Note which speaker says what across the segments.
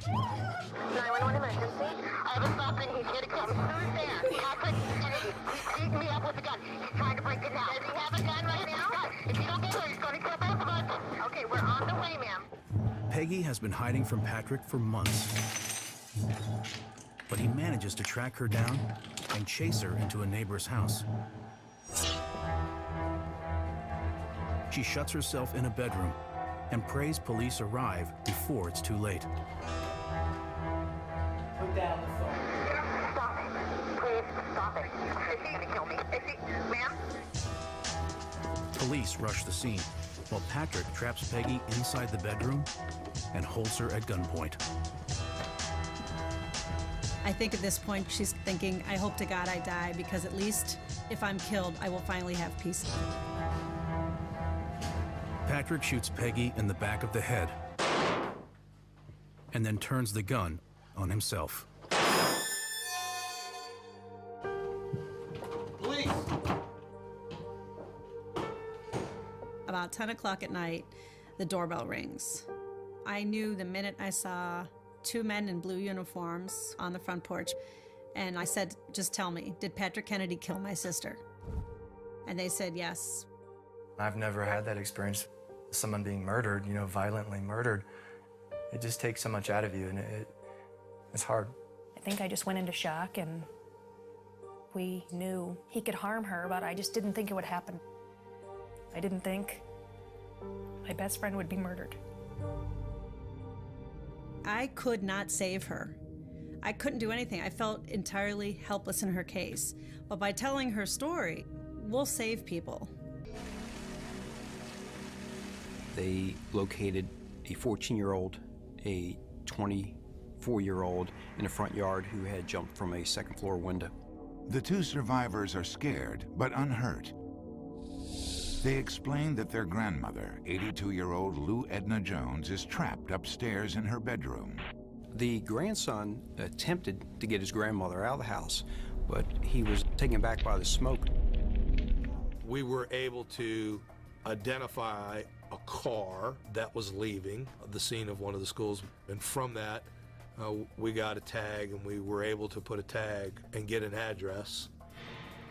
Speaker 1: 911 emergency. I have a stalker and he's here to kill me. Who's there? Patrick Kennedy. He's beating me up with a gun. He's trying to break the house. Does he have a gun right now? If you don't get her, he's going to kill both of us. Okay, we're on the way, ma'am.
Speaker 2: Peggy has been hiding from Patrick for months. But he manages to track her down and chase her into a neighbor's house. She shuts herself in a bedroom and prays police arrive before it's too late.
Speaker 3: Put down the phone.
Speaker 1: Stop it. Please stop it. Is he going to kill me? Is he? Ma'am?
Speaker 2: Police rush the scene while Patrick traps Peggy inside the bedroom and holds her at gunpoint.
Speaker 4: I think at this point she's thinking, I hope to God I die, because at least if I'm killed, I will finally have peace.
Speaker 2: Patrick shoots Peggy in the back of the head and then turns the gun on himself.
Speaker 3: Police!
Speaker 4: About 10 o'clock at night, the doorbell rings. I knew the minute I saw two men in blue uniforms on the front porch, and I said, just tell me, did Patrick Kennedy kill my sister? And they said yes.
Speaker 5: I've never had that experience. Someone being murdered, you know, violently murdered. It just takes so much out of you, and it's hard.
Speaker 6: I think I just went into shock, and we knew he could harm her, but I just didn't think it would happen. I didn't think my best friend would be murdered.
Speaker 4: I could not save her. I couldn't do anything. I felt entirely helpless in her case. But by telling her story, we'll save people.
Speaker 7: They located a 14-year-old, a 24-year-old in the front yard who had jumped from a second-floor window.
Speaker 8: The two survivors are scared, but unhurt. They explain that their grandmother, 82-year-old Lou Edna Jones, is trapped upstairs in her bedroom.
Speaker 7: The grandson attempted to get his grandmother out of the house, but he was taken back by the smoke.
Speaker 9: We were able to identify a car that was leaving the scene of one of the schools, and from that, we got a tag, and we were able to put a tag and get an address.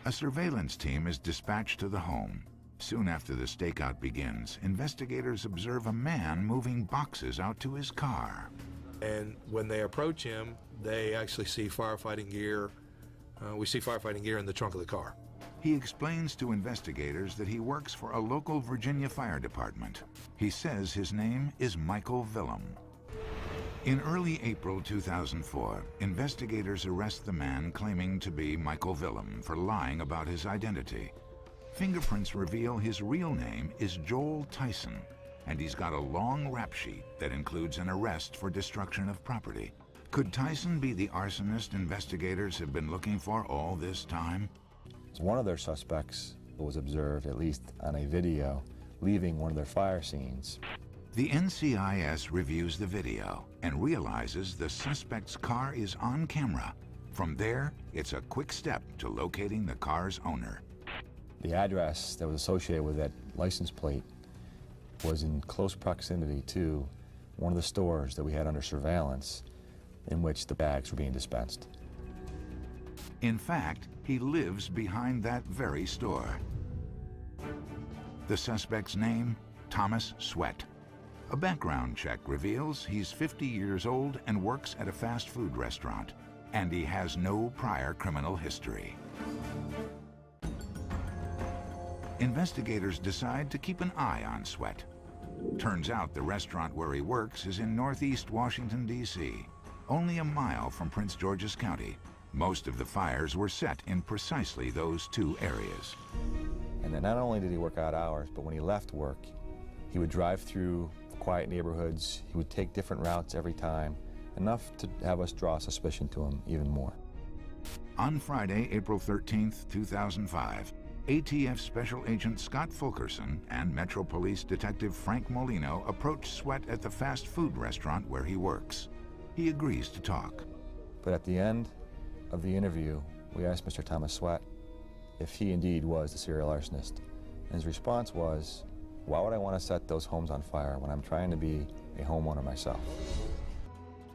Speaker 8: A surveillance team is dispatched to the home. Soon after the stakeout begins, investigators observe a man moving boxes out to his car.
Speaker 9: And when they approach him, they actually see firefighting gear. We see firefighting gear in the trunk of the car.
Speaker 8: He explains to investigators that he works for a local Virginia fire department. He says his name is Michael Villum. In early April 2004, investigators arrest the man claiming to be Michael Villum for lying about his identity. Fingerprints reveal his real name is Joel Tyson, and he's got a long rap sheet that includes an arrest for destruction of property. Could Tyson be the arsonist investigators have been looking for all this time?
Speaker 10: One of their suspects was observed, at least on a video, leaving one of their fire scenes.
Speaker 8: The NCIS reviews the video and realizes the suspect's car is on camera. From there, it's a quick step to locating the car's owner.
Speaker 10: The address that was associated with that license plate was in close proximity to one of the stores that we had under surveillance in which the bags were being dispensed.
Speaker 8: In fact, he lives behind that very store. The suspect's name, Thomas Sweat. A background check reveals he's 50 years old and works at a fast food restaurant, and he has no prior criminal history. Investigators decide to keep an eye on Sweat. Turns out the restaurant where he works is in northeast Washington, D.C., only a mile from Prince George's County. Most of the fires were set in precisely those two areas.
Speaker 10: And then not only did he work odd hours, but when he left work, he would drive through quiet neighborhoods. He would take different routes every time, enough to have us draw suspicion to him even more.
Speaker 8: On Friday, April 13th, 2005, ATF Special Agent Scott Fulkerson and Metro Police Detective Frank Molino approach Sweat at the fast food restaurant where he works. He agrees to talk.
Speaker 10: But at the end of the interview, we asked Mr. Thomas Sweat if he indeed was the serial arsonist. And his response was, "Why would I want to set those homes on fire when I'm trying to be a homeowner myself?"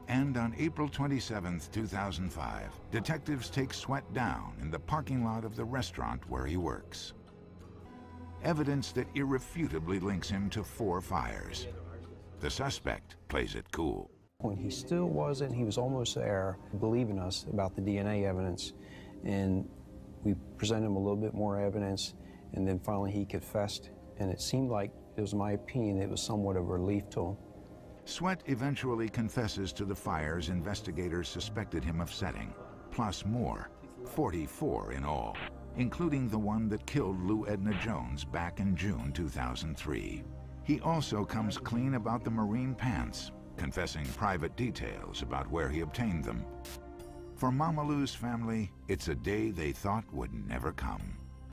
Speaker 8: And on April 27, 2005, detectives take Sweat down in the parking lot of the restaurant where he works. Evidence that irrefutably links him to 4 fires. The suspect plays it cool.
Speaker 7: When he still wasn't, he was almost there, believing us about the DNA evidence, and we presented him a little bit more evidence, and then finally he confessed, and it seemed like, it was my opinion, it was somewhat of a relief to him.
Speaker 8: Sweat eventually confesses to the fires investigators suspected him of setting, plus more, 44 in all, including the one that killed Lou Edna Jones back in June 2003. He also comes clean about the Marine pants, confessing private details about where he obtained them. For Mama Lou's family, it's a day they thought would never come.